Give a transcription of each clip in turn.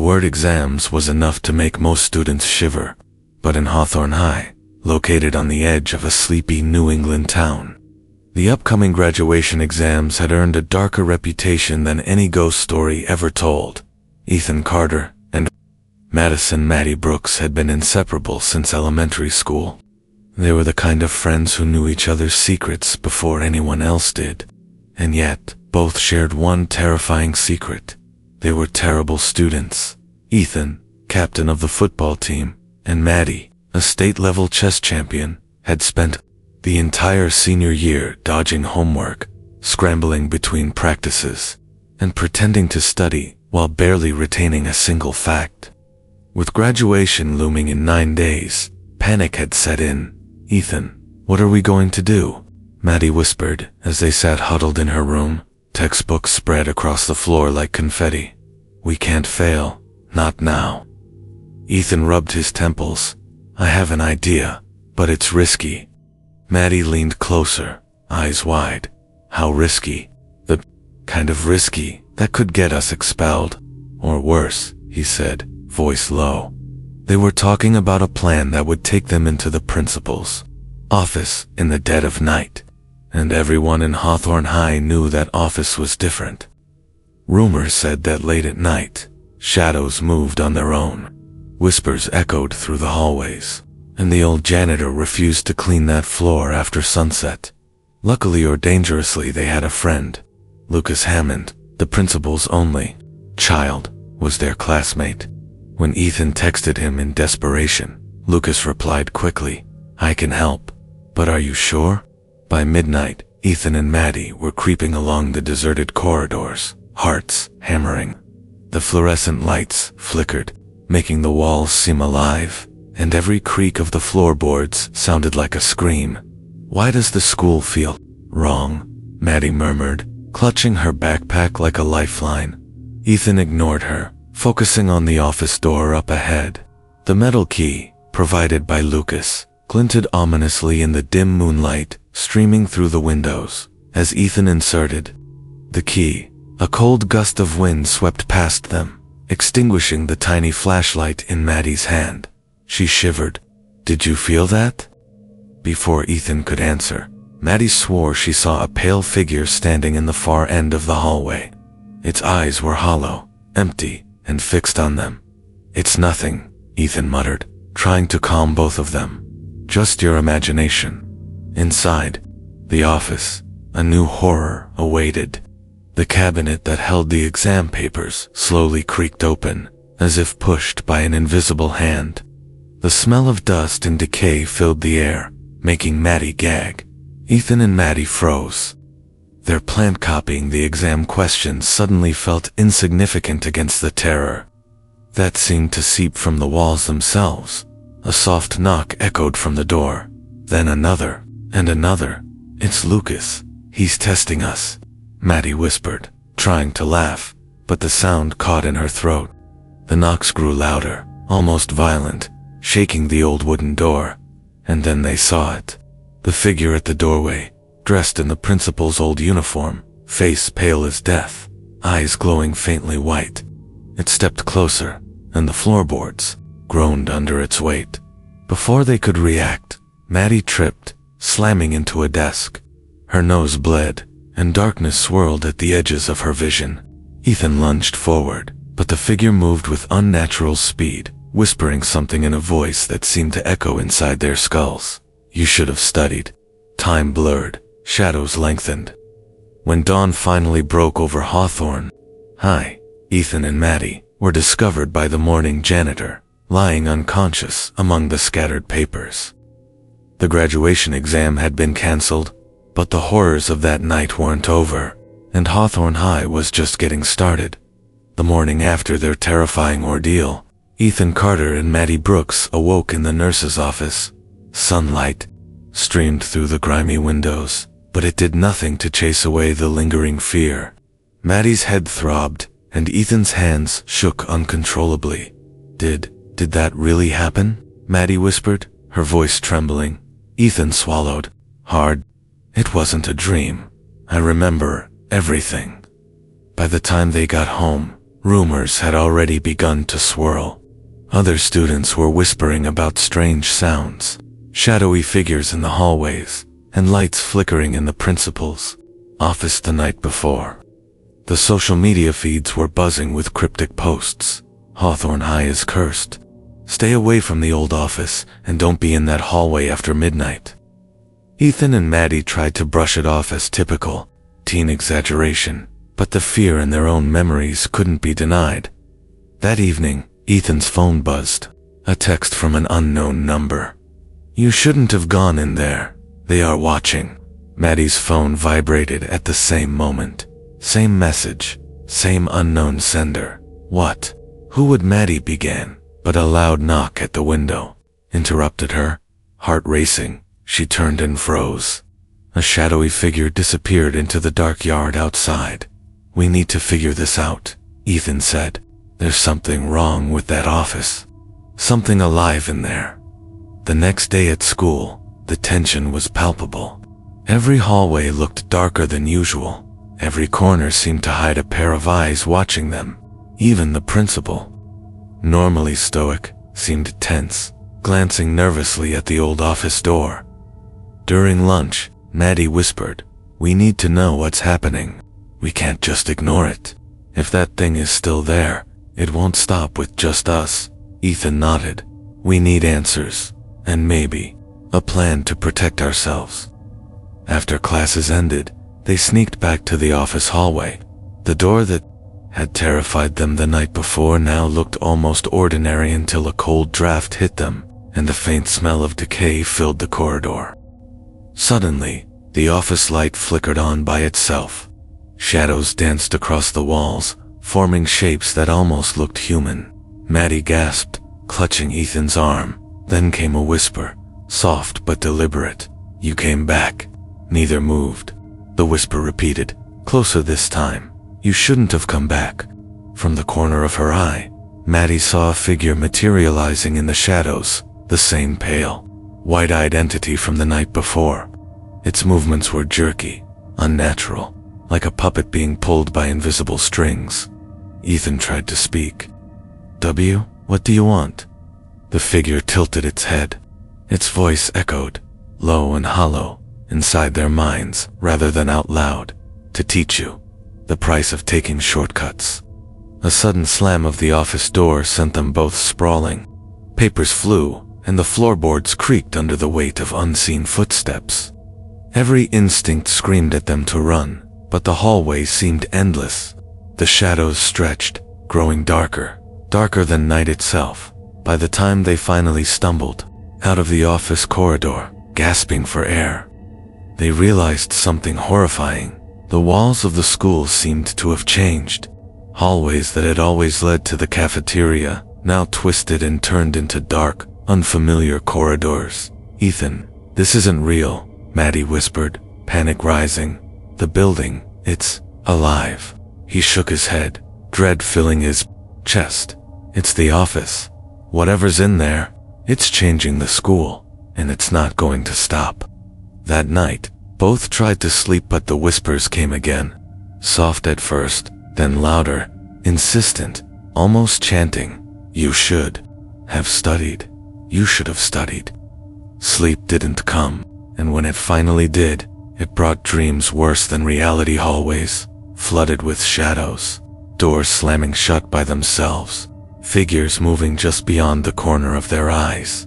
word exams was enough to make most students shiver, but in Hawthorne High, located on the edge of a sleepy New England town, the upcoming graduation exams had earned a darker reputation than any ghost story ever told. Ethan Carter and Maddie Brooks had been inseparable since elementary school. They were the kind of friends who knew each other's secrets before anyone else did. And yet, both shared one terrifying secret. They were terrible students. Ethan, captain of the football team, and Maddie, a state-level chess champion, had spent the entire senior year dodging homework, scrambling between practices, and pretending to study while barely retaining a single fact. With graduation looming in 9 days, panic had set in. "Ethan, what are we going to do?" Maddie whispered as they sat huddled in her room, textbooks spread across the floor like confetti. "We can't fail, not now." Ethan rubbed his temples. "I have an idea, but it's risky." Maddie leaned closer, eyes wide. "How risky?" "The kind of risky that could get us expelled. Or worse," he said, voice low. They were talking about a plan that would take them into the principal's office in the dead of night, and everyone in Hawthorne High knew that office was different. Rumors said that late at night, shadows moved on their own. Whispers echoed through the hallways, and the old janitor refused to clean that floor after sunset. Luckily or dangerously, they had a friend. Lucas Hammond, the principal's only child, was their classmate. When Ethan texted him in desperation, Lucas replied quickly, "I can help, but are you sure?" By midnight, Ethan and Maddie were creeping along the deserted corridors, hearts hammering. The fluorescent lights flickered, making the walls seem alive, and every creak of the floorboards sounded like a scream. "Why does the school feel wrong?" Maddie murmured, clutching her backpack like a lifeline. Ethan ignored her, focusing on the office door up ahead. The metal key, provided by Lucas, glinted ominously in the dim moonlight streaming through the windows. As Ethan inserted the key, a cold gust of wind swept past them, extinguishing the tiny flashlight in Maddie's hand. She shivered. "Did you feel that?" Before Ethan could answer, Maddie swore she saw a pale figure standing in the far end of the hallway. Its eyes were hollow, empty, and fixed on them. "It's nothing," Ethan muttered, trying to calm both of them. "Just your imagination." Inside the office, a new horror awaited. The cabinet that held the exam papers slowly creaked open, as if pushed by an invisible hand. The smell of dust and decay filled the air, making Maddie gag. Ethan and Maddie froze. Their plan copying the exam questions suddenly felt insignificant against the terror that seemed to seep from the walls themselves. A soft knock echoed from the door, then another, and another. "It's Lucas. He's testing us," Maddie whispered, trying to laugh, but the sound caught in her throat. The knocks grew louder, almost violent, shaking the old wooden door, and then they saw it. The figure at the doorway, dressed in the principal's old uniform, face pale as death, eyes glowing faintly white. It stepped closer, and the floorboards groaned under its weight. Before they could react, Maddie tripped, slamming into a desk. Her nose bled, and darkness swirled at the edges of her vision. Ethan lunged forward, but the figure moved with unnatural speed, whispering something in a voice that seemed to echo inside their skulls. "You should have studied." Time blurred, shadows lengthened. When dawn finally broke over Hawthorne High, Ethan and Maddie were discovered by the morning janitor, lying unconscious among the scattered papers. The graduation exam had been cancelled, but the horrors of that night weren't over, and Hawthorne High was just getting started. The morning after their terrifying ordeal, Ethan Carter and Maddie Brooks awoke in the nurse's office. Sunlight streamed through the grimy windows, but it did nothing to chase away the lingering fear. Maddie's head throbbed, and Ethan's hands shook uncontrollably. Did that really happen?" Maddie whispered, her voice trembling. Ethan swallowed hard. "It wasn't a dream. I remember everything." By the time they got home, Rumors had already begun to swirl. Other students were whispering about strange sounds, shadowy figures in the hallways, and lights flickering in the principal's office the night before. The social media feeds were buzzing with cryptic posts. Hawthorne High is cursed. Stay away from the old office and don't be in that hallway after midnight. Ethan and Maddie tried to brush it off as typical teen exaggeration, but the fear in their own memories couldn't be denied. That evening, Ethan's phone buzzed. A text from an unknown number. "You shouldn't have gone in there. They are watching." Maddie's phone vibrated at the same moment. Same message, same unknown sender. What? Who would Maddie begin? But a loud knock at the window interrupted her. Heart racing, she turned and froze. A shadowy figure disappeared into the dark yard outside. "We need to figure this out," Ethan said. "There's something wrong with that office. Something alive in there." The next day at school, the tension was palpable. Every hallway looked darker than usual. Every corner seemed to hide a pair of eyes watching them. Even the principal, normally stoic, seemed tense, glancing nervously at the old office door. During lunch, Maddie whispered, "We need to know what's happening. We can't just ignore it. If that thing is still there, it won't stop with just us." Ethan nodded. "We need answers, and maybe a plan to protect ourselves." After classes ended, they sneaked back to the office hallway. The door that had terrified them the night before now looked almost ordinary until a cold draft hit them, and the faint smell of decay filled the corridor. Suddenly, the office light flickered on by itself. Shadows danced across the walls, forming shapes that almost looked human. Maddie gasped, clutching Ethan's arm. Then came a whisper, soft but deliberate. "You came back." Neither moved. The whisper repeated, closer this time. "You shouldn't have come back." From the corner of her eye, Maddie saw a figure materializing in the shadows, the same pale, wide-eyed entity from the night before. Its movements were jerky, unnatural, like a puppet being pulled by invisible strings. Ethan tried to speak. What do you want?" The figure tilted its head. Its voice echoed, low and hollow, inside their minds rather than out loud. "To teach you the price of taking shortcuts." A sudden slam of the office door sent them both sprawling. Papers flew, and the floorboards creaked under the weight of unseen footsteps. Every instinct screamed at them to run, but the hallway seemed endless. The shadows stretched, growing darker, darker than night itself. By the time they finally stumbled out of the office corridor, gasping for air, they realized something horrifying. The walls of the school seemed to have changed. Hallways that had always led to the cafeteria now twisted and turned into dark, unfamiliar corridors. "Ethan, this isn't real," Maddie whispered, panic rising. "The building, it's alive." He shook his head, dread filling his chest. "It's the office. Whatever's in there, it's changing the school, and it's not going to stop." That night, both tried to sleep, but the whispers came again. Soft at first, then louder, insistent, almost chanting. "You should have studied. You should have studied." Sleep didn't come, and when it finally did, it brought dreams worse than reality. Hallways flooded with shadows, doors slamming shut by themselves, figures moving just beyond the corner of their eyes.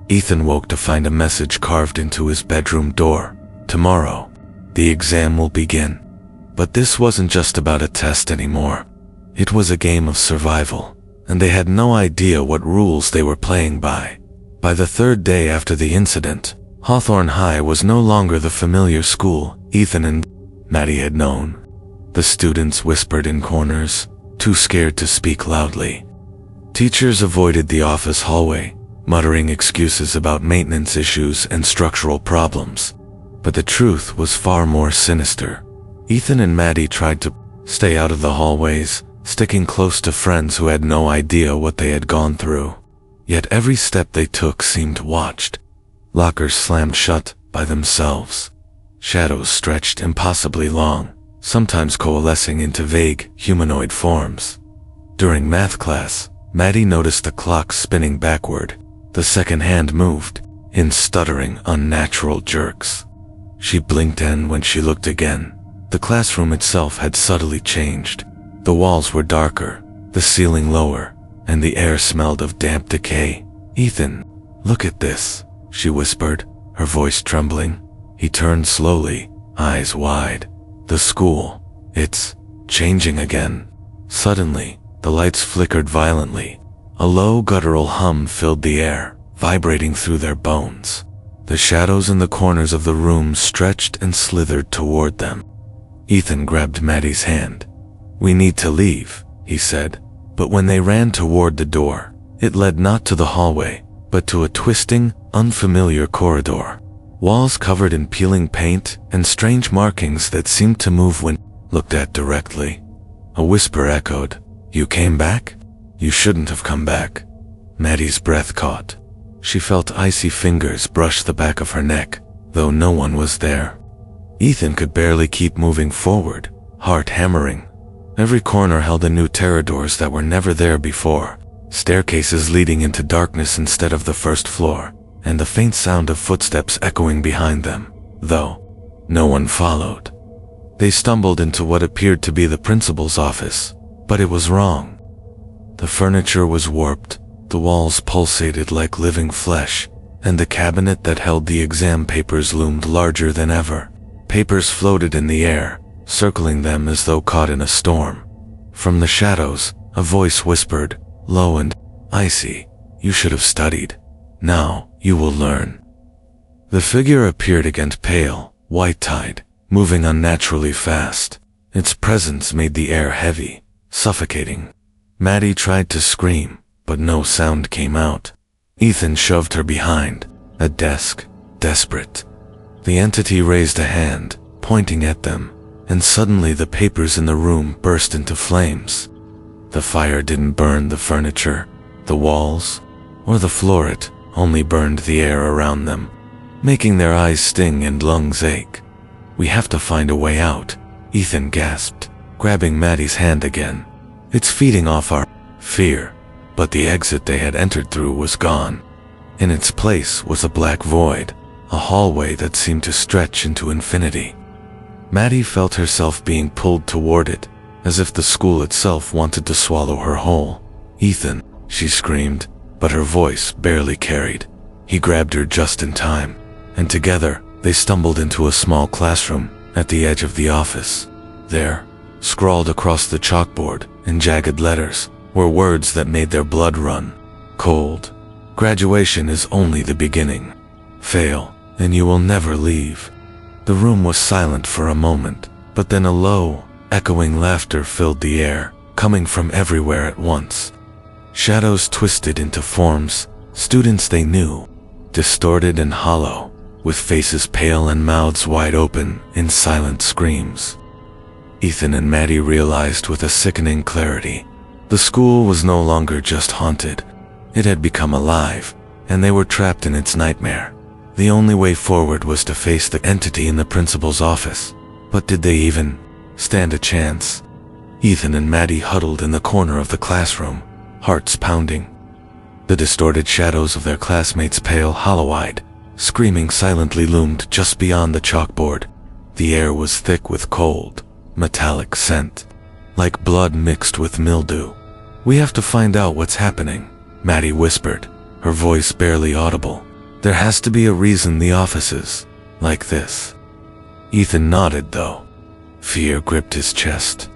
Ethan woke to find a message carved into his bedroom door. "Tomorrow, the exam will begin." But this wasn't just about a test anymore. It was a game of survival, and they had no idea what rules they were playing by. By the third day after the incident, Hawthorne High was no longer the familiar school Ethan and Maddie had known. The students whispered in corners, too scared to speak loudly. Teachers avoided the office hallway, muttering excuses about maintenance issues and structural problems. But the truth was far more sinister. Ethan and Maddie tried to stay out of the hallways, sticking close to friends who had no idea what they had gone through. Yet every step they took seemed watched. Lockers slammed shut by themselves. Shadows stretched impossibly long, sometimes coalescing into vague, humanoid forms. During math class, Maddie noticed the clock spinning backward. The second hand moved, in stuttering, unnatural jerks. She blinked, and when she looked again, the classroom itself had subtly changed. The walls were darker, the ceiling lower, and the air smelled of damp decay. "Ethan, look at this," she whispered, her voice trembling. He turned slowly, eyes wide. "The school, it's changing again." Suddenly, the lights flickered violently. A low guttural hum filled the air, vibrating through their bones. The shadows in the corners of the room stretched and slithered toward them. Ethan grabbed Maddie's hand. "We need to leave," he said. But when they ran toward the door, it led not to the hallway, but to a twisting, unfamiliar corridor. Walls covered in peeling paint and strange markings that seemed to move when looked at directly. A whisper echoed, "You came back? You shouldn't have come back." Maddie's breath caught. She felt icy fingers brush the back of her neck, though no one was there. Ethan could barely keep moving forward, heart hammering. Every corner held a new terror, doors that were never there before, staircases leading into darkness instead of the first floor, and the faint sound of footsteps echoing behind them, though no one followed. They stumbled into what appeared to be the principal's office, but it was wrong. The furniture was warped, the walls pulsated like living flesh, and the cabinet that held the exam papers loomed larger than ever. Papers floated in the air, circling them as though caught in a storm. From the shadows, a voice whispered, low and icy, "You should have studied. Now you will learn." The figure appeared again, pale, white-eyed, moving unnaturally fast. Its presence made the air heavy, suffocating. Maddie tried to scream, but no sound came out. Ethan shoved her behind a desk, desperate. The entity raised a hand, pointing at them, and suddenly the papers in the room burst into flames. The fire didn't burn the furniture, the walls, or the floor. It only burned the air around them, making their eyes sting and lungs ache. "We have to find a way out," Ethan gasped, grabbing Maddie's hand again. "It's feeding off our fear." But the exit they had entered through was gone. In its place was a black void, a hallway that seemed to stretch into infinity. Maddie felt herself being pulled toward it, as if the school itself wanted to swallow her whole. "Ethan," she screamed, but her voice barely carried. He grabbed her just in time, and together they stumbled into a small classroom at the edge of the office. There, scrawled across the chalkboard in jagged letters, were words that made their blood run cold. "Graduation is only the beginning. Fail, and you will never leave." The room was silent for a moment, but then a low, echoing laughter filled the air, coming from everywhere at once. Shadows twisted into forms, students they knew, distorted and hollow, with faces pale and mouths wide open in silent screams. Ethan and Maddie realized with a sickening clarity, the school was no longer just haunted. It had become alive, and they were trapped in its nightmare. The only way forward was to face the entity in the principal's office. But did they even stand a chance? Ethan and Maddie huddled in the corner of the classroom, hearts pounding. The distorted shadows of their classmates, pale, hollow-eyed, screaming silently, loomed just beyond the chalkboard. The air was thick with cold, metallic scent, like blood mixed with mildew. "We have to find out what's happening," Maddie whispered, her voice barely audible. "There has to be a reason the office is like this." Ethan nodded, though. Fear gripped his chest.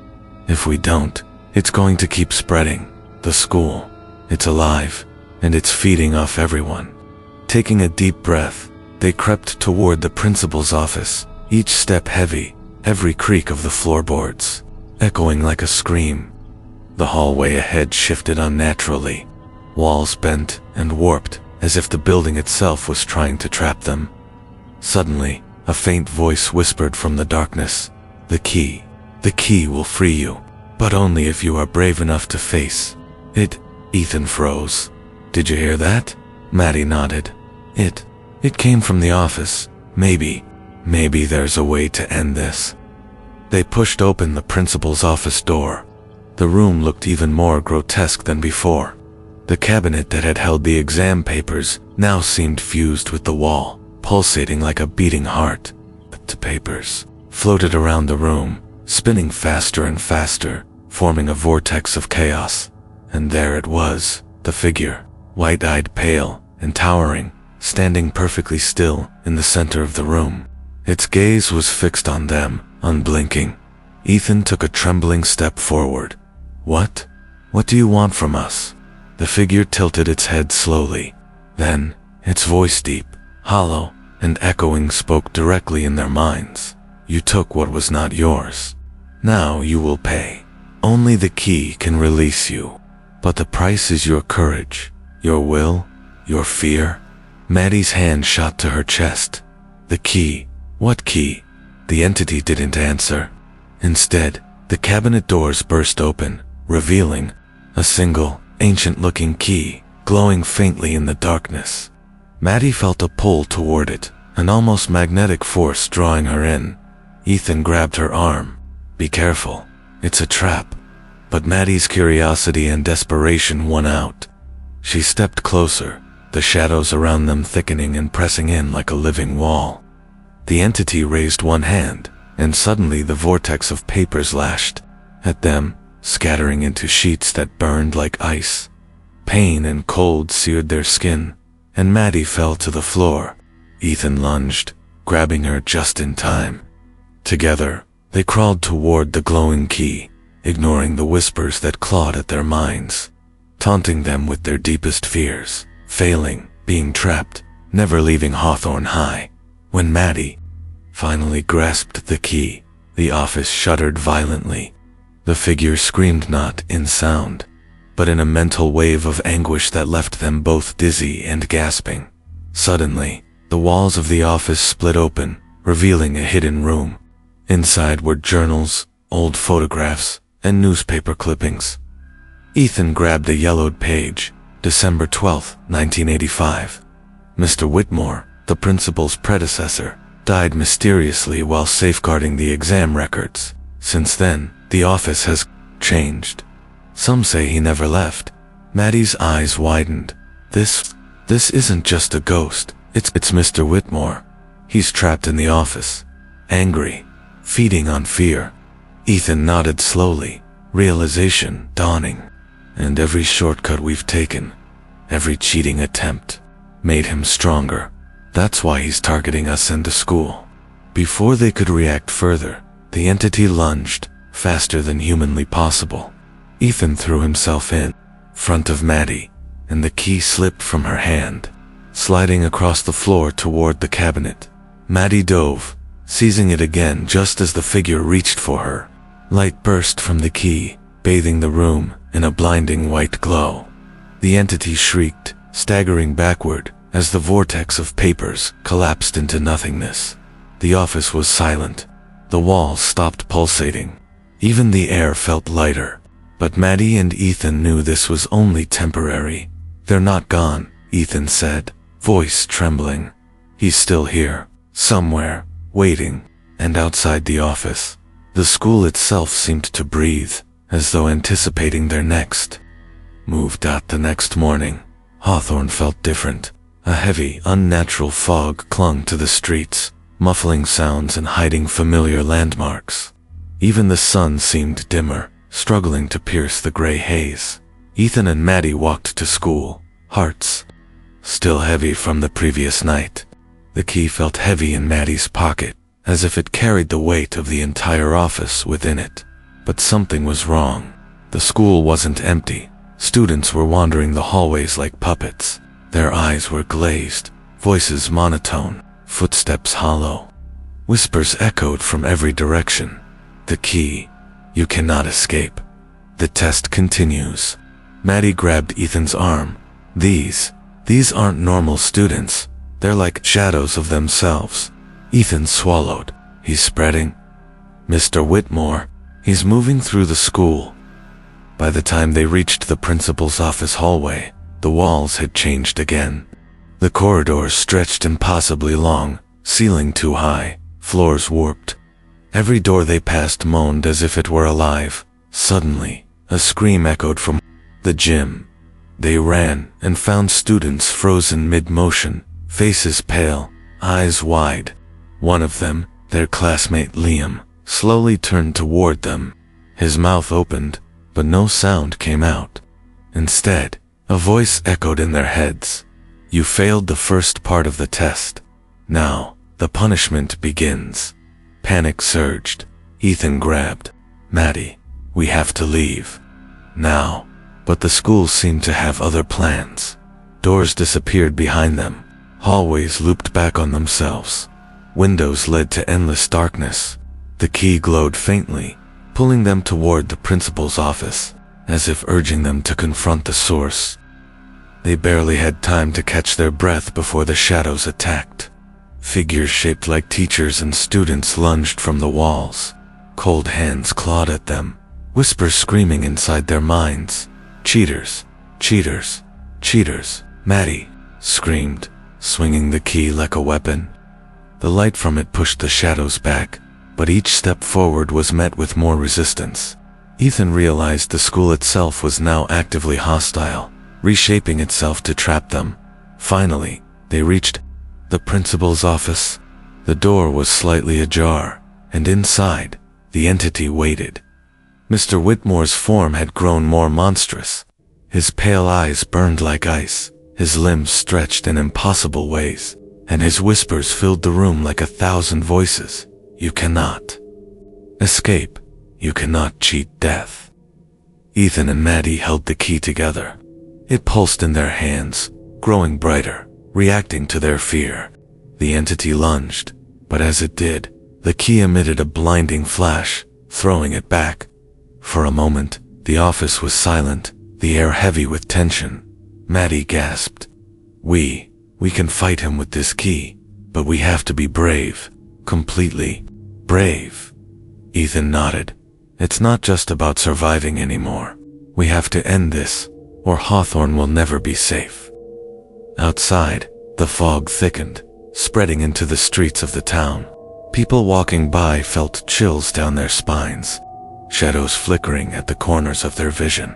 "If we don't, it's going to keep spreading. The school, it's alive, and it's feeding off everyone." Taking a deep breath, they crept toward the principal's office, each step heavy, every creak of the floorboards echoing like a scream. The hallway ahead shifted unnaturally, walls bent and warped as if the building itself was trying to trap them. Suddenly, a faint voice whispered from the darkness, "The key will free you, but only if you are brave enough to face it." Ethan froze. "Did you hear that?" Maddie nodded. It came from the office. Maybe there's a way to end this." They pushed open the principal's office door. The room looked even more grotesque than before. The cabinet that had held the exam papers now seemed fused with the wall, pulsating like a beating heart. The papers floated around the room, spinning faster and faster, forming a vortex of chaos. And there it was, the figure, white-eyed, pale, and towering, standing perfectly still in the center of the room. Its gaze was fixed on them, unblinking. Ethan took a trembling step forward. "What? What do you want from us?" The figure tilted its head slowly. Then, its voice deep, hollow, and echoing spoke directly in their minds. "You took what was not yours. Now you will pay. Only the key can release you. But the price is your courage, your will, your fear." Maddie's hand shot to her chest. "The key? What key?" The entity didn't answer. Instead, the cabinet doors burst open, revealing a single, ancient-looking key, glowing faintly in the darkness. Maddie felt a pull toward it, an almost magnetic force drawing her in. Ethan grabbed her arm. "Be careful, it's a trap." But Maddie's curiosity and desperation won out. She stepped closer, the shadows around them thickening and pressing in like a living wall. The entity raised one hand, and suddenly the vortex of papers lashed at them, scattering into sheets that burned like ice. Pain and cold seared their skin, and Maddie fell to the floor. Ethan lunged, grabbing her just in time. Together, they crawled toward the glowing key, ignoring the whispers that clawed at their minds, taunting them with their deepest fears, failing, being trapped, never leaving Hawthorne High. When Maddie finally grasped the key, the office shuddered violently. The figure screamed not in sound, but in a mental wave of anguish that left them both dizzy and gasping. Suddenly, the walls of the office split open, revealing a hidden room. Inside were journals, old photographs, and newspaper clippings. Ethan grabbed a yellowed page. December 12, 1985. Mr. Whitmore, the principal's predecessor, died mysteriously while safeguarding the exam records. Since then, the office has changed. Some say he never left. Maddie's eyes widened. This isn't just a ghost. It's Mr. Whitmore. He's trapped in the office, angry, feeding on fear. Ethan nodded slowly, realization dawning. And every shortcut we've taken, every cheating attempt, made him stronger. That's why he's targeting us and the school. Before they could react further, the entity lunged, faster than humanly possible. Ethan threw himself in front of Maddie, and the key slipped from her hand, sliding across the floor toward the cabinet. Maddie dove, seizing it again just as the figure reached for her. Light burst from the key, bathing the room in a blinding white glow. The entity shrieked, staggering backward as the vortex of papers collapsed into nothingness. The office was silent. The walls stopped pulsating. Even the air felt lighter. But Maddie and Ethan knew this was only temporary. "They're not gone," Ethan said, voice trembling. "He's still here, somewhere, waiting." And outside the office, the school itself seemed to breathe, as though anticipating their next move. The next morning, Hawthorne felt different. A heavy, unnatural fog clung to the streets, muffling sounds and hiding familiar landmarks. Even the sun seemed dimmer, struggling to pierce the gray haze. Ethan and Maddie walked to school, hearts still heavy from the previous night. The key felt heavy in Maddie's pocket, as if it carried the weight of the entire office within it. But something was wrong. The school wasn't empty. Students were wandering the hallways like puppets. Their eyes were glazed, voices monotone, footsteps hollow. Whispers echoed from every direction. "The key. You cannot escape. The test continues." Maddie grabbed Ethan's arm. These aren't normal students. They're like shadows of themselves." Ethan swallowed. "He's spreading." "Mr. Whitmore. He's moving through the school." By the time they reached the principal's office hallway, the walls had changed again. The corridors stretched impossibly long, ceiling too high, floors warped. Every door they passed moaned as if it were alive. Suddenly, A scream echoed from the gym. They ran and found students frozen mid-motion, faces pale, eyes wide. One of them, their classmate Liam, slowly turned toward them. His mouth opened, but no sound came out. Instead, a voice echoed in their heads. You failed the first part of the test. Now, the punishment begins. Panic surged. Ethan grabbed Maddie. We have to leave. Now. But the school seemed to have other plans. Doors disappeared behind them. Hallways looped back on themselves. Windows led to endless darkness. The key glowed faintly, pulling them toward the principal's office, as if urging them to confront the source. They barely had time to catch their breath before the shadows attacked. Figures shaped like teachers and students lunged from the walls. Cold hands clawed at them, whispers screaming inside their minds. Cheaters, cheaters, cheaters, Maddie screamed, swinging the key like a weapon. The light from it pushed the shadows back, but each step forward was met with more resistance. Ethan realized the school itself was now actively hostile, reshaping itself to trap them. Finally, they reached the principal's office. The door was slightly ajar, and inside, the entity waited. Mr. Whitmore's form had grown more monstrous. His pale eyes burned like ice, his limbs stretched in impossible ways, and his whispers filled the room like 1,000 voices. You cannot escape. You cannot cheat death. Ethan and Maddie held the key together. It pulsed in their hands, growing brighter, reacting to their fear. The entity lunged, but as it did, the key emitted a blinding flash, throwing it back. For a moment, the office was silent, the air heavy with tension. Maddie gasped. We can fight him with this key, but we have to be brave. Completely brave. Ethan nodded. It's not just about surviving anymore. We have to end this, or Hawthorne will never be safe. Outside, the fog thickened, spreading into the streets of the town. People walking by felt chills down their spines, shadows flickering at the corners of their vision.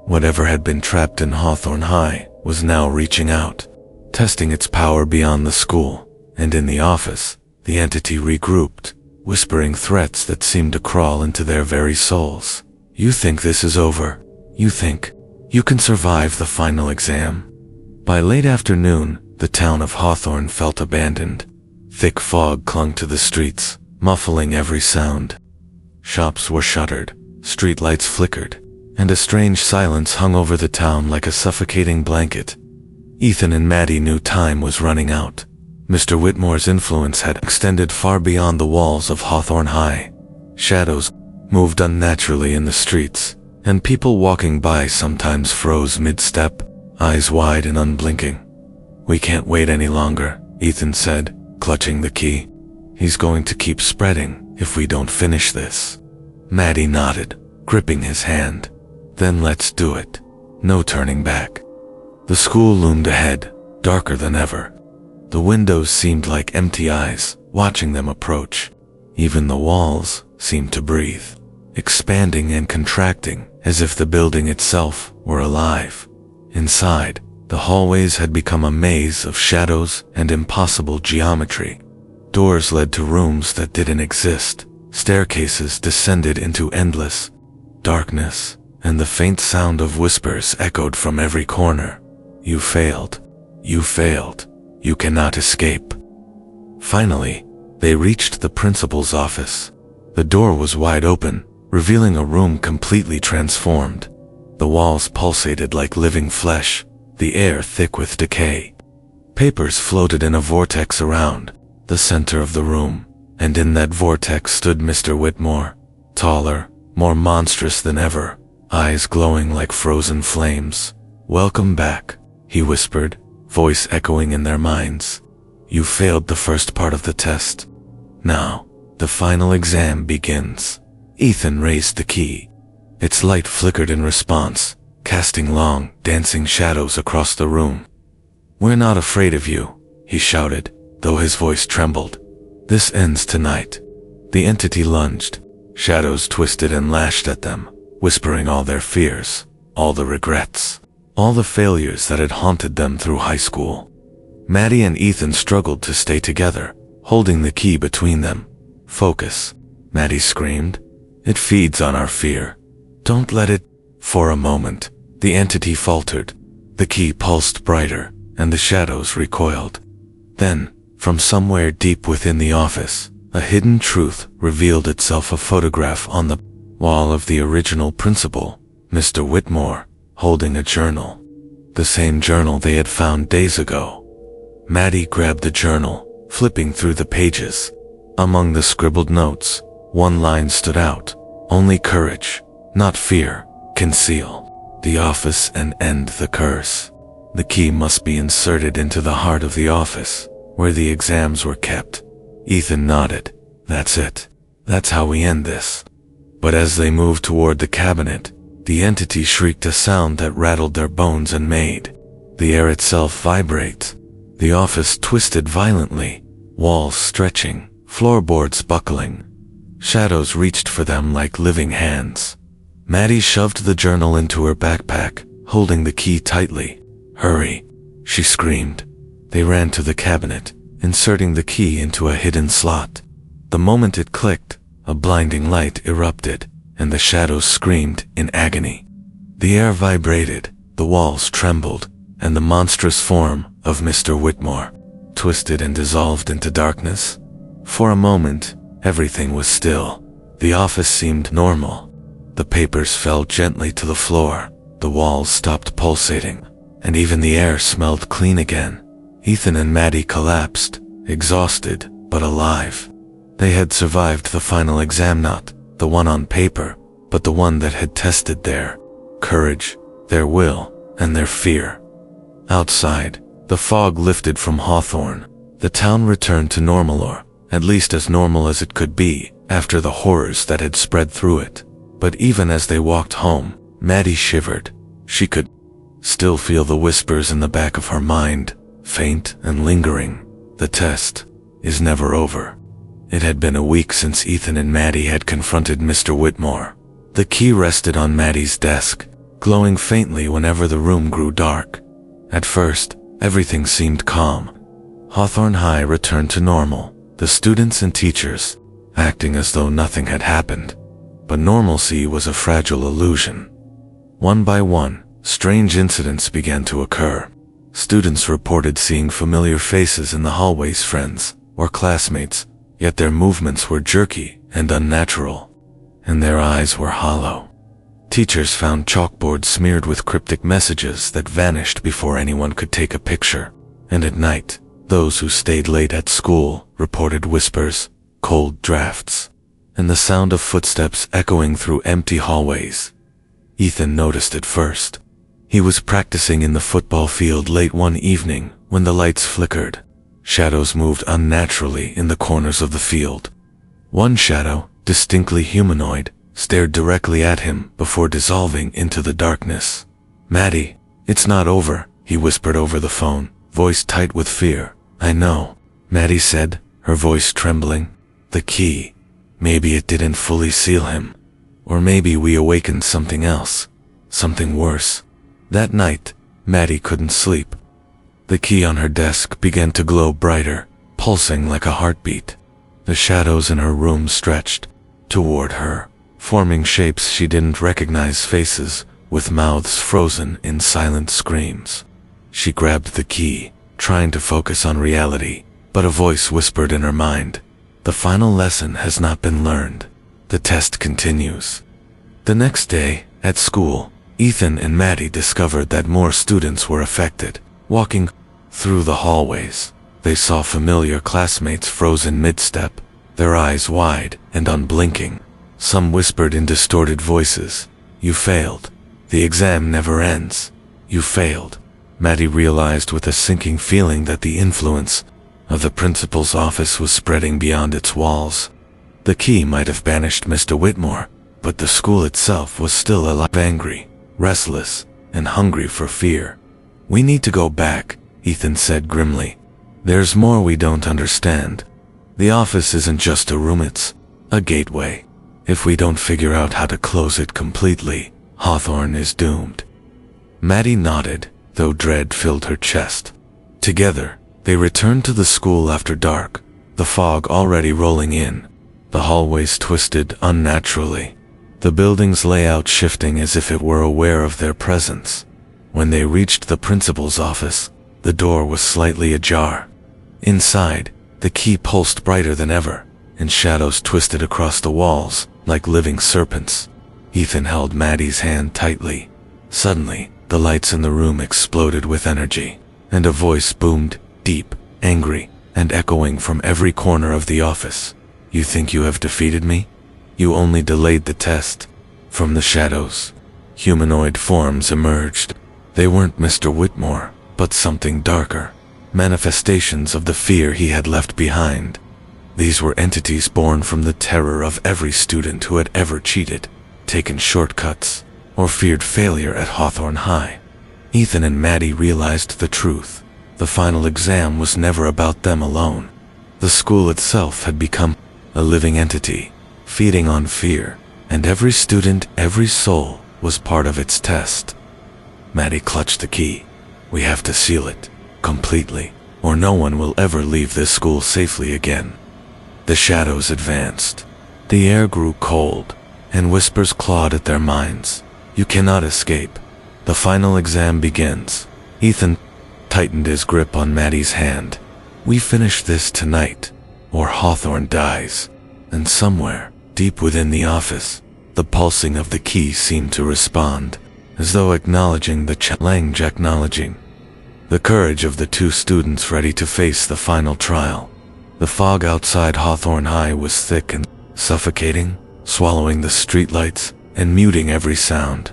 Whatever had been trapped in Hawthorne High was now reaching out, testing its power beyond the school, and in the office, the entity regrouped, whispering threats that seemed to crawl into their very souls. You think this is over? You think you can survive the final exam? By late afternoon, the town of Hawthorne felt abandoned. Thick fog clung to the streets, muffling every sound. Shops were shuttered, streetlights flickered, and a strange silence hung over the town like a suffocating blanket. Ethan and Maddie knew time was running out. Mr. Whitmore's influence had extended far beyond the walls of Hawthorne High. Shadows moved unnaturally in the streets, and people walking by sometimes froze mid-step, eyes wide and unblinking. We can't wait any longer, Ethan said, clutching the key. He's going to keep spreading if we don't finish this. Maddie nodded, gripping his hand. Then let's do it. No turning back. The school loomed ahead, darker than ever. The windows seemed like empty eyes, watching them approach. Even the walls seemed to breathe, expanding and contracting as if the building itself were alive. Inside, the hallways had become a maze of shadows and impossible geometry. Doors led to rooms that didn't exist. Staircases descended into endless darkness, and the faint sound of whispers echoed from every corner. You failed. You failed. You cannot escape. Finally, they reached the principal's office. The door was wide open, revealing a room completely transformed. The walls pulsated like living flesh, the air thick with decay. Papers floated in a vortex around the center of the room, and in that vortex stood Mr. Whitmore, taller, more monstrous than ever, eyes glowing like frozen flames. Welcome back, he whispered, voice echoing in their minds. You failed the first part of the test. Now, the final exam begins. Ethan raised the key. Its light flickered in response, casting long, dancing shadows across the room. We're not afraid of you, he shouted, though his voice trembled. This ends tonight. The entity lunged. Shadows twisted and lashed at them, whispering all their fears, all the regrets, all the failures that had haunted them through high school. Maddie and Ethan struggled to stay together, holding the key between them. "Focus," Maddie screamed. "It feeds on our fear. Don't let it—" For a moment, the entity faltered. The key pulsed brighter, and the shadows recoiled. Then, from somewhere deep within the office, a hidden truth revealed itself, a photograph on the wall of the original principal, Mr. Whitmore, holding a journal. The same journal they had found days ago. Maddie grabbed the journal, flipping through the pages. Among the scribbled notes, one line stood out. "Only courage, not fear, can seal the office and end the curse." The key must be inserted into the heart of the office, where the exams were kept. Ethan nodded. "That's it. That's how we end this." But as they moved toward the cabinet, the entity shrieked a sound that rattled their bones and made the air itself vibrate. The office twisted violently, walls stretching, floorboards buckling. Shadows reached for them like living hands. Maddie shoved the journal into her backpack, holding the key tightly. "Hurry," she screamed. They ran to the cabinet, inserting the key into a hidden slot. The moment it clicked, a blinding light erupted, and the shadows screamed in agony. The air vibrated, the walls trembled, and the monstrous form of Mr. Whitmore twisted and dissolved into darkness. For a moment, everything was still. The office seemed normal. The papers fell gently to the floor, the walls stopped pulsating, and even the air smelled clean again. Ethan and Maddie collapsed, exhausted but alive. They had survived the final exam, not the one on paper, but the one that had tested their courage, their will, and their fear. Outside, the fog lifted from Hawthorne. The town returned to normal, or at least as normal as it could be, after the horrors that had spread through it. But even as they walked home, Maddie shivered. She could still feel the whispers in the back of her mind, faint and lingering. The test is never over. It had been a week since Ethan and Maddie had confronted Mr. Whitmore. The key rested on Maddie's desk, glowing faintly whenever the room grew dark. At first, everything seemed calm. Hawthorne High returned to normal, the students and teachers acting as though nothing had happened. But normalcy was a fragile illusion. One by one, strange incidents began to occur. Students reported seeing familiar faces in the hallways, friends or classmates, yet their movements were jerky and unnatural, and their eyes were hollow. Teachers found chalkboards smeared with cryptic messages that vanished before anyone could take a picture. And at night, those who stayed late at school reported whispers, cold drafts, and the sound of footsteps echoing through empty hallways. Ethan noticed it first. He was practicing in the football field late one evening when the lights flickered. Shadows moved unnaturally in the corners of the field. One shadow, distinctly humanoid, stared directly at him before dissolving into the darkness. "Maddie, it's not over," he whispered over the phone, voice tight with fear. "I know," Maddie said, her voice trembling. "The key. Maybe it didn't fully seal him. Or maybe we awakened something else. Something worse." That night, Maddie couldn't sleep. The key on her desk began to glow brighter, pulsing like a heartbeat. The shadows in her room stretched toward her, forming shapes she didn't recognize, faces with mouths frozen in silent screams. She grabbed the key, trying to focus on reality, but a voice whispered in her mind, "The final lesson has not been learned. The test continues." The next day, at school, Ethan and Maddie discovered that more students were affected. Walking through the hallways, they saw familiar classmates frozen mid-step, their eyes wide and unblinking. Some whispered in distorted voices, "You failed. The exam never ends. You failed." Maddie realized with a sinking feeling that the influence of the principal's office was spreading beyond its walls. The key might have banished Mr. Whitmore, but the school itself was still alive, angry, restless, and hungry for fear. "We need to go back," Ethan said grimly. "There's more we don't understand. The office isn't just a room, it's a gateway. If we don't figure out how to close it completely, Hawthorne is doomed. Maddie nodded, though dread filled her chest. Together, they returned to the school after dark, the fog already rolling in. The hallways twisted unnaturally, the building's layout shifting as if it were aware of their presence. When they reached the principal's office, the door was slightly ajar. Inside, the key pulsed brighter than ever, and shadows twisted across the walls like living serpents. Ethan held Maddie's hand tightly. Suddenly, the lights in the room exploded with energy, and a voice boomed, deep, angry, and echoing from every corner of the office. "You think you have defeated me? You only delayed the test." From the shadows, humanoid forms emerged. They weren't Mr. Whitmore, but something darker, manifestations of the fear he had left behind. These were entities born from the terror of every student who had ever cheated, taken shortcuts, or feared failure at Hawthorne High. Ethan and Maddie realized the truth. The final exam was never about them alone. The school itself had become a living entity, feeding on fear, and every student, every soul, was part of its test. Maddie clutched the key. "We have to seal it, completely, or no one will ever leave this school safely again." The shadows advanced. The air grew cold, and whispers clawed at their minds. "You cannot escape. The final exam begins." Ethan tightened his grip on Maddie's hand. "We finish this tonight, or Hawthorne dies." And somewhere, deep within the office, the pulsing of the key seemed to respond, as though acknowledging the challenge acknowledging. The courage of the two students ready to face the final trial. The fog outside Hawthorne High was thick and suffocating, swallowing the streetlights and muting every sound.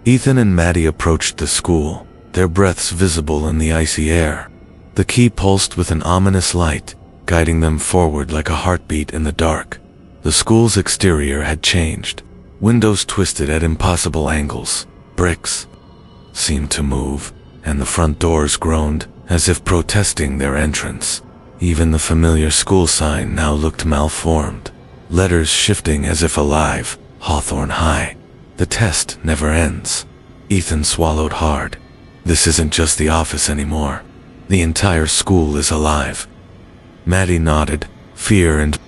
Ethan and Maddie approached the school, their breaths visible in the icy air. The key pulsed with an ominous light, guiding them forward like a heartbeat in the dark. The school's exterior had changed. Windows twisted at impossible angles, bricks seemed to move, and the front doors groaned as if protesting their entrance. Even the familiar school sign now looked malformed, letters shifting as if alive. Hawthorne High. The test never ends. Ethan swallowed hard. This isn't just the office anymore. The entire school is alive. Maddie nodded, fear and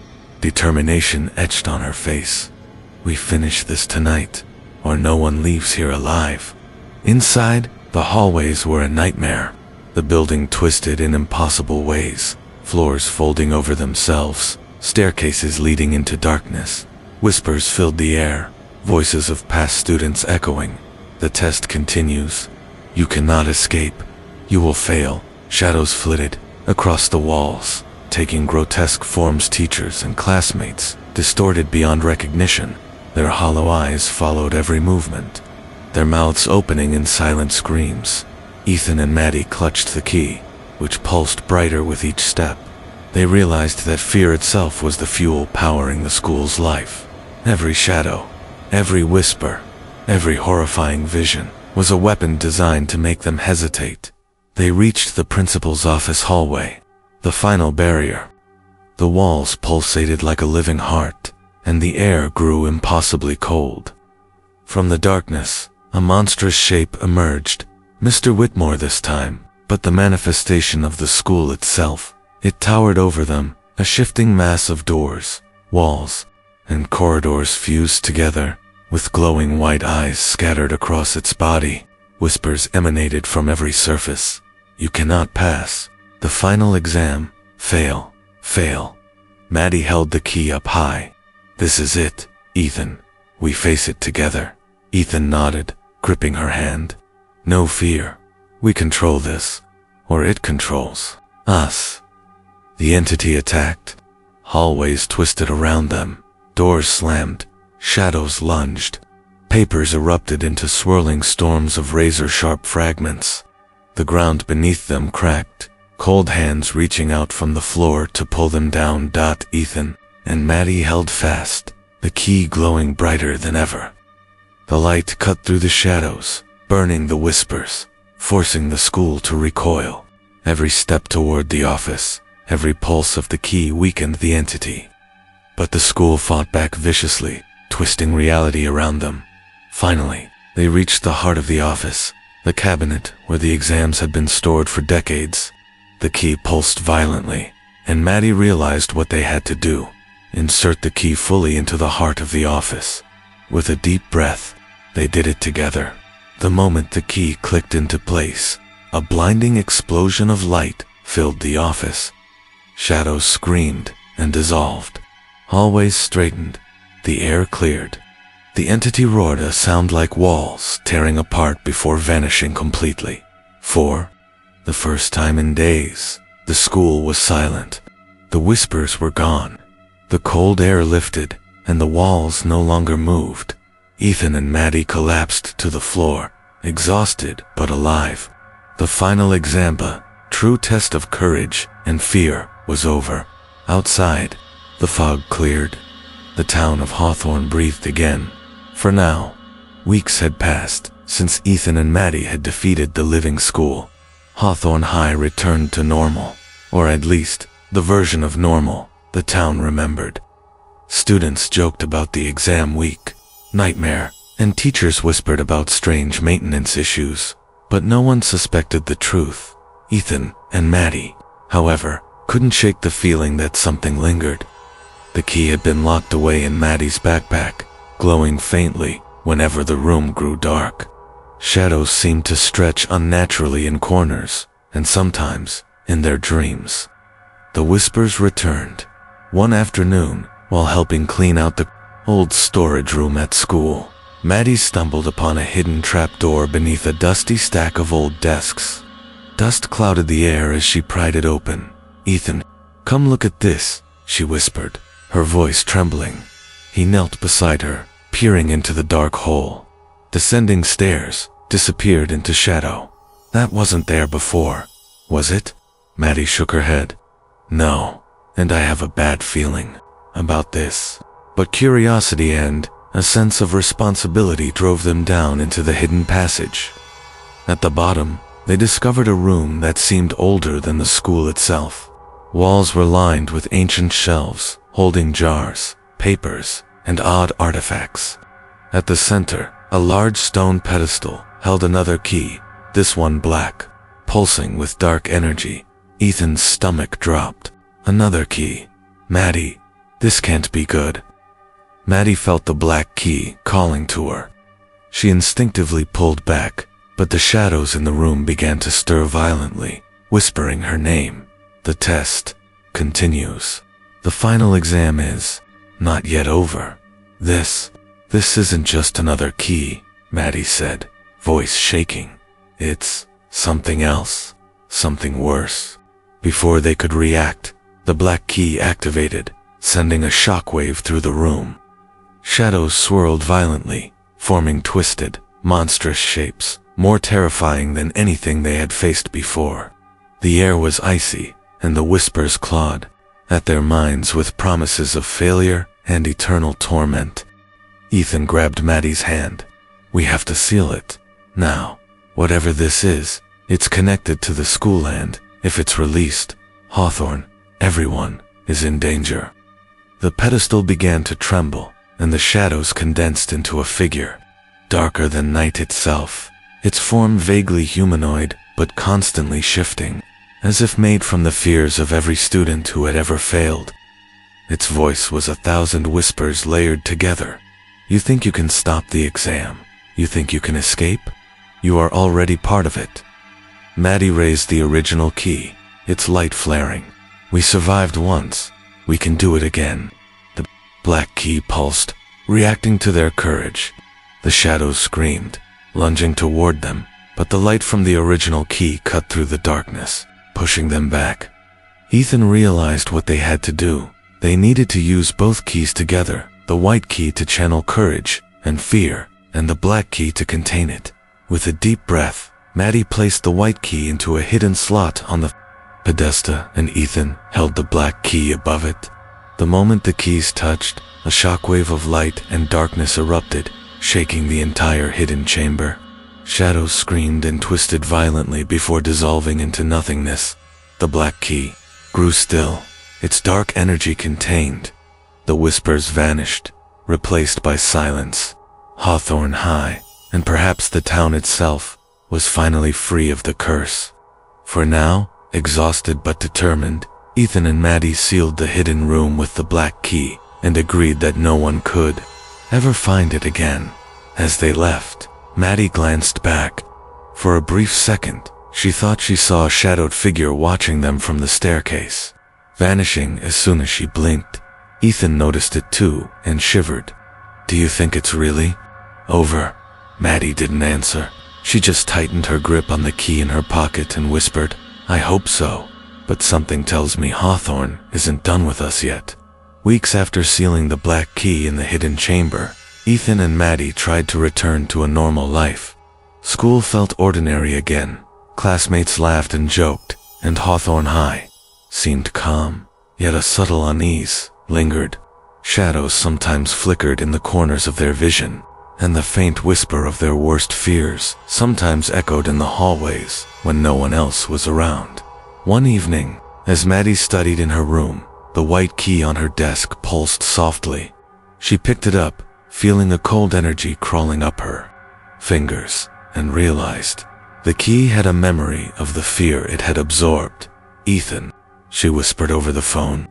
determination etched on her face. "We finish this tonight, or no one leaves here alive." Inside, the hallways were a nightmare. The building twisted in impossible ways, floors folding over themselves, staircases leading into darkness. Whispers filled the air, voices of past students echoing. "The test continues. You cannot escape. You will fail." Shadows flitted across the walls, taking grotesque forms. Teachers and classmates, distorted beyond recognition. Their hollow eyes followed every movement, their mouths opening in silent screams. Ethan and Maddie clutched the key, which pulsed brighter with each step. They realized that fear itself was the fuel powering the school's life. Every shadow, every whisper, every horrifying vision was a weapon designed to make them hesitate. They reached the principal's office hallway, the final barrier. The walls pulsated like a living heart, and the air grew impossibly cold. From the darkness, a monstrous shape emerged, Mr. Whitmore this time, but the manifestation of the school itself. It towered over them, a shifting mass of doors, walls, and corridors fused together, with glowing white eyes scattered across its body. Whispers emanated from every surface. "You cannot pass. The final exam. Fail. Fail." Maddie held the key up high. "This is it, Ethan. We face it together." Ethan nodded, gripping her hand. "No fear. We control this, or it controls us." The entity attacked. Hallways twisted around them, doors slammed, shadows lunged. Papers erupted into swirling storms of razor-sharp fragments. The ground beneath them cracked, cold hands reaching out from the floor to pull them down. Ethan and Maddie held fast, the key glowing brighter than ever. The light cut through the shadows, burning the whispers, forcing the school to recoil. Every step toward the office, every pulse of the key weakened the entity. But the school fought back viciously, twisting reality around them. Finally, they reached the heart of the office, the cabinet where the exams had been stored for decades. The key pulsed violently, and Maddie realized what they had to do: insert the key fully into the heart of the office. With a deep breath, they did it together. The moment the key clicked into place, a blinding explosion of light filled the office. Shadows screamed and dissolved. Hallways straightened. The air cleared. The entity roared a sound like walls tearing apart before vanishing completely. For the first time in days, the school was silent. The whispers were gone. The cold air lifted, and the walls no longer moved. Ethan and Maddie collapsed to the floor, exhausted but alive. The final examba, true test of courage and fear, was over. Outside, the fog cleared. The town of Hawthorne breathed again. For now, weeks had passed since Ethan and Maddie had defeated the living school. Hawthorne High returned to normal, or at least the version of normal the town remembered. Students joked about the exam week, nightmare, and teachers whispered about strange maintenance issues, but no one suspected the truth. Ethan and Maddie, however, couldn't shake the feeling that something lingered. The key had been locked away in Maddie's backpack, glowing faintly whenever the room grew dark. Shadows seemed to stretch unnaturally in corners, and sometimes in their dreams. The whispers returned. One afternoon, while helping clean out the old storage room at school, Maddie stumbled upon a hidden trapdoor beneath a dusty stack of old desks. Dust clouded the air as she pried it open. "Ethan, come look at this," she whispered, her voice trembling. He knelt beside her, peering into the dark hole. Descending stairs disappeared into shadow. "That wasn't there before, was it?" Maddie shook her head. "No, and I have a bad feeling about this." But curiosity and a sense of responsibility drove them down into the hidden passage. At the bottom, they discovered a room that seemed older than the school itself. Walls were lined with ancient shelves, holding jars, papers, and odd artifacts. At the center, a large stone pedestal held another key, this one black, pulsing with dark energy. Ethan's stomach dropped. Another key. "Maddie, this can't be good." Maddie felt the black key calling to her. She instinctively pulled back, but the shadows in the room began to stir violently, whispering her name. "The test continues. The final exam is not yet over. This isn't just another key," Maddie said, voice shaking. "It's something else, something worse." Before they could react, the black key activated, sending a shockwave through the room. Shadows swirled violently, forming twisted, monstrous shapes, more terrifying than anything they had faced before. The air was icy, and the whispers clawed at their minds with promises of failure and eternal torment. Ethan grabbed Maddie's hand. "We have to seal it. Now, whatever this is, it's connected to the school, and if it's released, Hawthorne, everyone, is in danger." The pedestal began to tremble, and the shadows condensed into a figure, darker than night itself, its form vaguely humanoid but constantly shifting, as if made from the fears of every student who had ever failed. Its voice was 1,000 whispers layered together. "You think you can stop the exam? You think you can escape? You are already part of it." Maddie raised the original key, its light flaring. "We survived once. We can do it again." The black key pulsed, reacting to their courage. The shadows screamed, lunging toward them, but the light from the original key cut through the darkness, pushing them back. Ethan realized what they had to do. They needed to use both keys together, the white key to channel courage and fear, and the black key to contain it. With a deep breath, Maddie placed the white key into a hidden slot on the pedestal, and Ethan held the black key above it. The moment the keys touched, a shockwave of light and darkness erupted, shaking the entire hidden chamber. Shadows screamed and twisted violently before dissolving into nothingness. The black key grew still, its dark energy contained. The whispers vanished, replaced by silence. Hawthorne High, and perhaps the town itself, was finally free of the curse. For now, exhausted but determined, Ethan and Maddie sealed the hidden room with the black key and agreed that no one could ever find it again. As they left, Maddie glanced back. For a brief second, she thought she saw a shadowed figure watching them from the staircase, vanishing as soon as she blinked. Ethan noticed it too and shivered. "Do you think it's really over?" Maddie didn't answer. She just tightened her grip on the key in her pocket and whispered, "I hope so, but something tells me Hawthorne isn't done with us yet." Weeks after sealing the black key in the hidden chamber, Ethan and Maddie tried to return to a normal life. School felt ordinary again. Classmates laughed and joked, and Hawthorne High seemed calm, yet a subtle unease lingered. Shadows sometimes flickered in the corners of their vision, and the faint whisper of their worst fears sometimes echoed in the hallways when no one else was around. One evening, as Maddie studied in her room, the white key on her desk pulsed softly. She picked it up, feeling a cold energy crawling up her fingers, and realized the key had a memory of the fear it had absorbed. "Ethan," she whispered over the phone,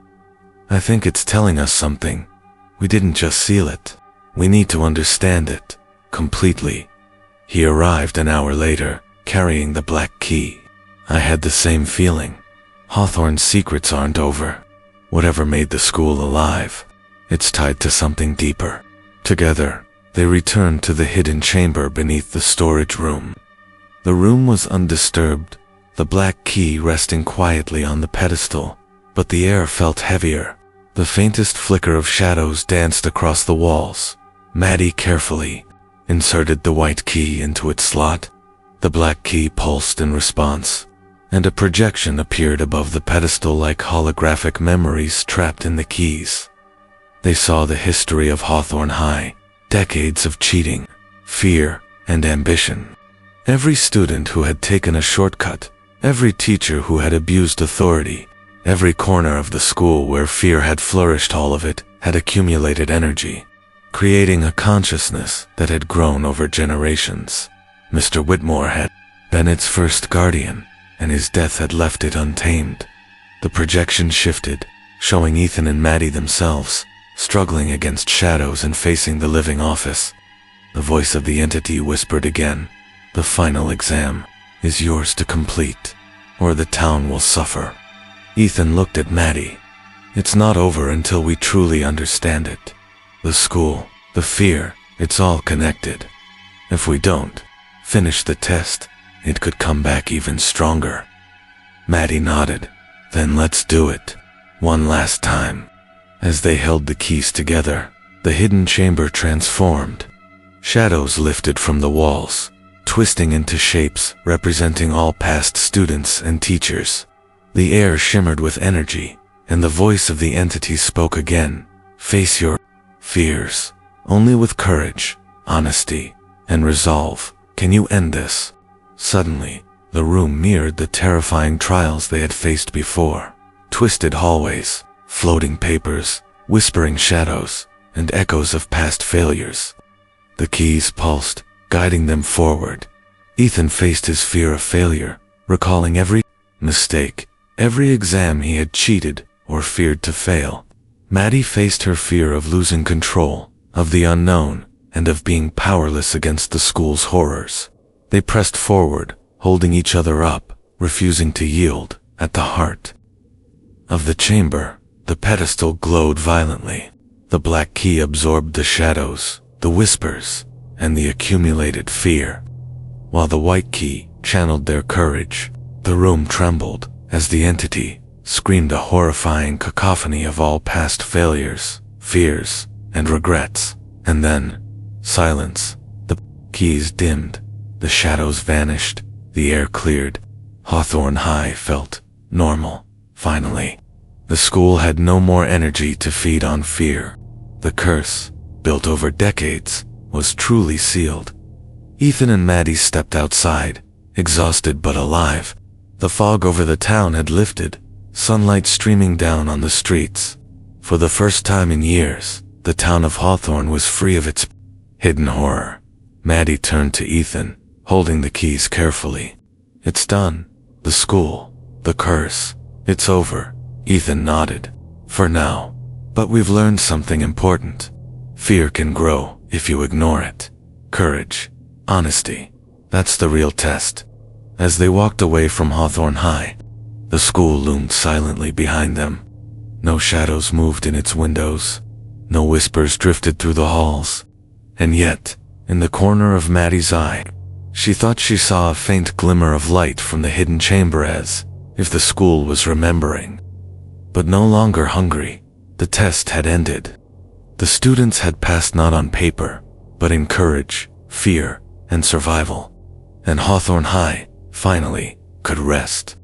"I think it's telling us something. We didn't just seal it. We need to understand it completely." He arrived an hour later, carrying the black key. "I had the same feeling. Hawthorne's secrets aren't over. Whatever made the school alive, it's tied to something deeper." Together, they returned to the hidden chamber beneath the storage room. The room was undisturbed, the black key resting quietly on the pedestal, but the air felt heavier. The faintest flicker of shadows danced across the walls. Maddie carefully inserted the white key into its slot. The black key pulsed in response, and a projection appeared above the pedestal like holographic memories trapped in the keys. They saw the history of Hawthorne High, decades of cheating, fear, and ambition. Every student who had taken a shortcut, every teacher who had abused authority, every corner of the school where fear had flourished, all of it had accumulated energy, creating a consciousness that had grown over generations. Mr. Whitmore had been its first guardian, and his death had left it untamed. The projection shifted, showing Ethan and Maddie themselves, struggling against shadows and facing the living office. The voice of the entity whispered again, "The final exam is yours to complete, or the town will suffer." Ethan looked at Maddie. "It's not over until we truly understand it. The school, the fear, it's all connected. If we don't finish the test, it could come back even stronger." Maddie nodded. "Then let's do it. One last time." As they held the keys together, the hidden chamber transformed. Shadows lifted from the walls, twisting into shapes representing all past students and teachers. The air shimmered with energy, and the voice of the entity spoke again. "Face your fears. Only with courage, honesty, and resolve can you end this." Suddenly, the room mirrored the terrifying trials they had faced before. Twisted hallways, floating papers, whispering shadows, and echoes of past failures. The keys pulsed, guiding them forward. Ethan faced his fear of failure, recalling every mistake, every exam he had cheated or feared to fail. Maddie faced her fear of losing control, of the unknown, and of being powerless against the school's horrors. They pressed forward, holding each other up, refusing to yield. At the heart of the chamber, the pedestal glowed violently. The black key absorbed the shadows, the whispers, and the accumulated fear, while the white key channeled their courage. The room trembled as the entity screamed a horrifying cacophony of all past failures, fears, and regrets. And then, silence. The keys dimmed, the shadows vanished, the air cleared. Hawthorne High felt normal, finally. The school had no more energy to feed on fear. The curse, built over decades, was truly sealed. Ethan and Maddie stepped outside, exhausted but alive. The fog over the town had lifted, sunlight streaming down on the streets. For the first time in years, The town of Hawthorne was free of its hidden horror. Maddie turned to Ethan, holding the keys carefully. It's done. The school. The curse. It's over. Ethan nodded. For now. But we've learned something important. Fear can grow if you ignore it. Courage. Honesty. That's the real test. As they walked away from Hawthorne High, the school loomed silently behind them. No shadows moved in its windows. No whispers drifted through the halls. And yet, in the corner of Maddie's eye, she thought she saw a faint glimmer of light from the hidden chamber, as if the school was remembering. But no longer hungry. The test had ended. The students had passed not on paper, but in courage, fear, and survival. And Hawthorne High, finally, could rest.